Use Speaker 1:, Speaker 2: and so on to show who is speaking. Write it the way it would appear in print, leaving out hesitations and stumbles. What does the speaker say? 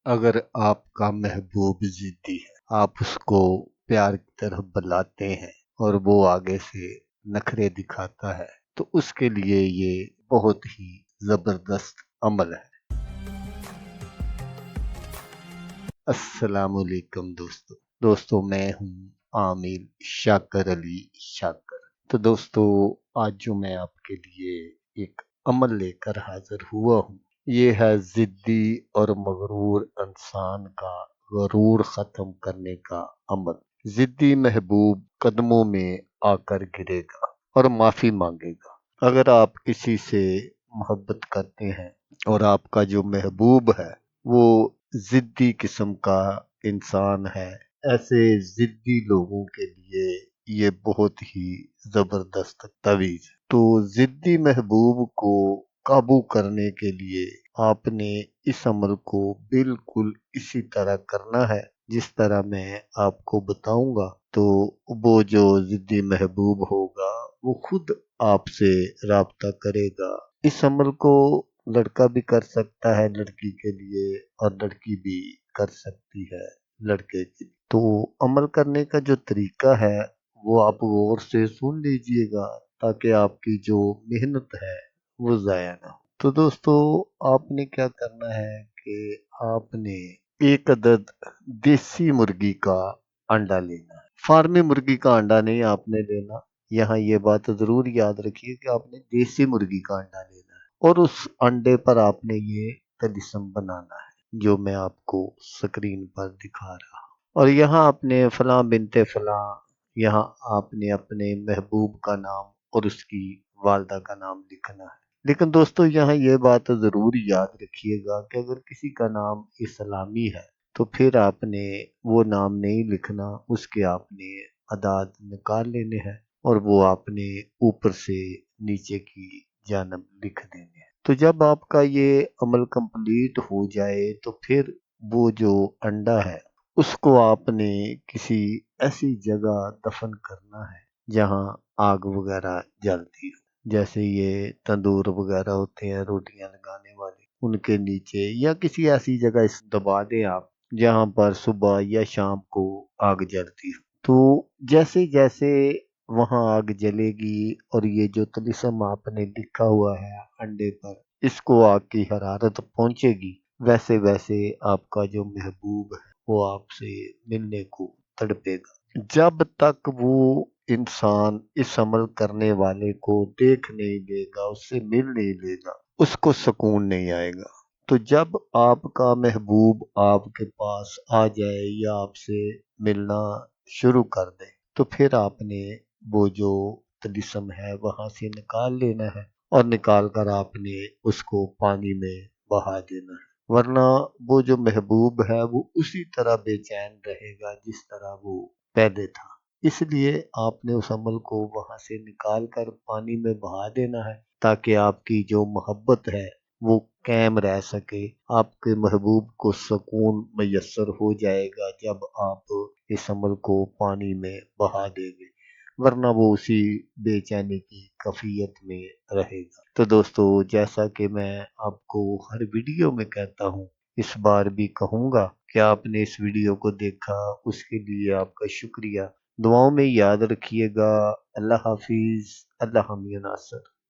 Speaker 1: اگر آپ کا محبوب ضدی ہے، آپ اس کو پیار کی طرف بلاتے ہیں اور وہ آگے سے نخرے دکھاتا ہے تو اس کے لیے یہ بہت ہی زبردست عمل ہے۔ السلام علیکم دوستو میں ہوں عامر شاکر علی شاکر۔ تو دوستو آج جو میں آپ کے لیے ایک عمل لے کر حاضر ہوا ہوں، یہ ہے ضدی اور مغرور انسان کا غرور ختم کرنے کا عمل۔ ضدی محبوب قدموں میں آ کر گرے گا اور معافی مانگے گا۔ اگر آپ کسی سے محبت کرتے ہیں اور آپ کا جو محبوب ہے وہ ضدی قسم کا انسان ہے، ایسے ضدی لوگوں کے لیے یہ بہت ہی زبردست تویز ہے۔ تو ضدی محبوب کو قابو کرنے کے لیے آپ نے اس عمل کو بالکل اسی طرح کرنا ہے جس طرح میں آپ کو بتاؤں گا۔ تو وہ جو ضدی محبوب ہوگا وہ خود آپ سے رابطہ کرے گا۔ اس عمل کو لڑکا بھی کر سکتا ہے لڑکی کے لیے اور لڑکی بھی کر سکتی ہے لڑکے کے لیے۔ تو عمل کرنے کا جو طریقہ ہے وہ آپ غور سے سن لیجئے گا تاکہ آپ کی جو محنت ہے وہ ضائع نہ ہو۔ تو دوستو آپ نے کیا کرنا ہے کہ آپ نے ایک عدد دیسی مرغی کا انڈا لینا ہے۔ فارمی مرغی کا انڈا نہیں آپ نے لینا، یہاں یہ بات ضرور یاد رکھیے کہ آپ نے دیسی مرغی کا انڈا لینا ہے اور اس انڈے پر آپ نے یہ طلسم بنانا ہے جو میں آپ کو سکرین پر دکھا رہا ہوں۔ اور یہاں آپ نے فلاں بنت فلاں، یہاں آپ نے اپنے محبوب کا نام اور اس کی والدہ کا نام لکھنا ہے۔ لیکن دوستو یہاں یہ بات ضرور یاد رکھیے گا کہ اگر کسی کا نام اسلامی ہے تو پھر آپ نے وہ نام نہیں لکھنا، اس کے آپ نے اعداد نکال لینے ہیں اور وہ آپ نے اوپر سے نیچے کی جانب لکھ دینے ہیں۔ تو جب آپ کا یہ عمل کمپلیٹ ہو جائے تو پھر وہ جو انڈا ہے اس کو آپ نے کسی ایسی جگہ دفن کرنا ہے جہاں آگ وغیرہ جلتی ہو، جیسے یہ تندور وغیرہ ہوتے ہیں روٹیاں لگانے والے، ان کے نیچے، یا کسی ایسی جگہ اس دبا دیں آپ جہاں پر صبح یا شام کو آگ جلتی ہو۔ تو جیسے جیسے وہاں آگ جلے گی اور یہ جو طلسم آپ نے لکھا ہوا ہے انڈے پر، اس کو آگ کی حرارت پہنچے گی، ویسے ویسے آپ کا جو محبوب ہے وہ آپ سے ملنے کو تڑپے گا۔ جب تک وہ انسان اس عمل کرنے والے کو دیکھ نہیں لے گا، اس سے مل نہیں لے گا، اس کو سکون نہیں آئے گا۔ تو جب آپ کا محبوب آپ کے پاس آ جائے یا آپ سے ملنا شروع کر دے تو پھر آپ نے وہ جو طلسم ہے وہاں سے نکال لینا ہے اور نکال کر آپ نے اس کو پانی میں بہا دینا ہے، ورنہ وہ جو محبوب ہے وہ اسی طرح بے چین رہے گا جس طرح وہ پہلے تھا۔ اس لیے آپ نے اس عمل کو وہاں سے نکال کر پانی میں بہا دینا ہے تاکہ آپ کی جو محبت ہے وہ قائم رہ سکے۔ آپ کے محبوب کو سکون میسر ہو جائے گا جب آپ اس عمل کو پانی میں بہا دیں گے، ورنہ وہ اسی بے چینی کی کیفیت میں رہے گا۔ تو دوستو جیسا کہ میں آپ کو ہر ویڈیو میں کہتا ہوں، اس بار بھی کہوں گا کہ آپ نے اس ویڈیو کو دیکھا، اس کے لیے آپ کا شکریہ۔ دعاؤں میں یاد رکھیے گا۔ اللہ حافظ، اللہ حامی ناصر۔